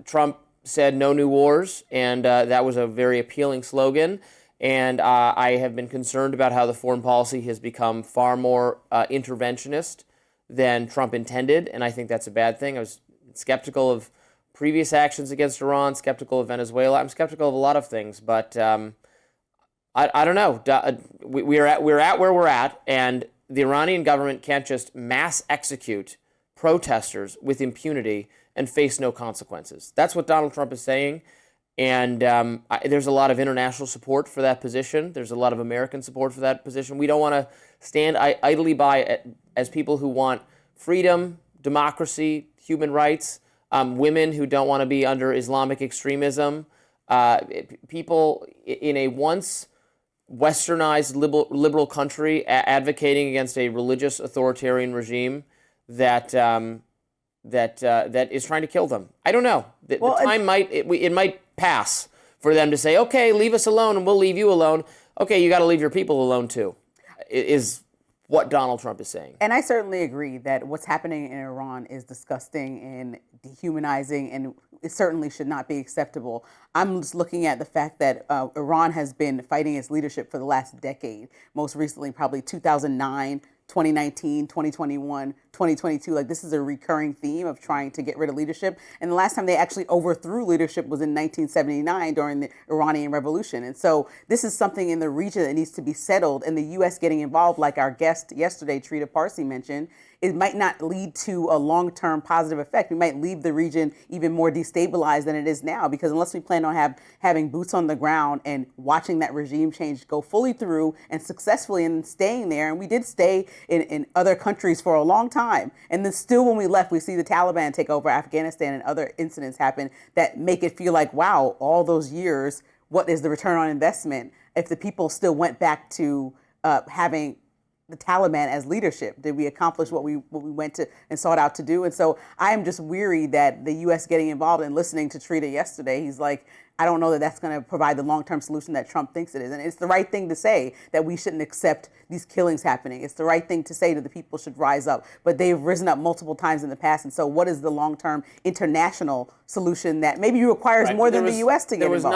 Trump said no new wars, and that was a very appealing slogan. And I have been concerned about how the foreign policy has become far more interventionist than Trump intended, and I think that's a bad thing. I was skeptical of previous actions against Iran, skeptical of Venezuela. I'm skeptical of a lot of things, but I don't know. We're at where we're at, and the Iranian government can't just mass execute protesters with impunity and face no consequences. That's what Donald Trump is saying, and there's a lot of international support for that position. There's a lot of American support for that position. We don't want to stand idly by as people who want freedom, democracy, human rights, women who don't want to be under Islamic extremism, people in a once westernized liberal country advocating against a religious authoritarian regime that is trying to kill them. I don't know. The time might pass for them to say, okay, leave us alone and we'll leave you alone. Okay, you got to leave your people alone too, is what Donald Trump is saying. And I certainly agree that what's happening in Iran is disgusting and dehumanizing, and it certainly should not be acceptable. I'm just looking at the fact that Iran has been fighting its leadership for the last decade, most recently probably 2009, 2019, 2021, 2022. Like, this is a recurring theme of trying to get rid of leadership. And the last time they actually overthrew leadership was in 1979 during the Iranian Revolution. And so this is something in the region that needs to be settled. And the U.S. getting involved, like our guest yesterday, Trita Parsi, mentioned, it might not lead to a long-term positive effect. We might leave the region even more destabilized than it is now, because unless we plan on having boots on the ground and watching that regime change go fully through and successfully and staying there, and we did stay in other countries for a long time, and then still when we left, we see the Taliban take over Afghanistan and other incidents happen that make it feel like, wow, all those years, what is the return on investment if the people still went back to having the Taliban as leadership? Did we accomplish what we went to and sought out to do? And so I am just weary that the U.S. getting involved and listening to Trita yesterday. He's like, I don't know that that's going to provide the long-term solution that Trump thinks it is. And it's the right thing to say that we shouldn't accept these killings happening. It's the right thing to say that the people should rise up. But they've risen up multiple times in the past. And so what is the long-term international solution that maybe requires more than the U.S. to get involved?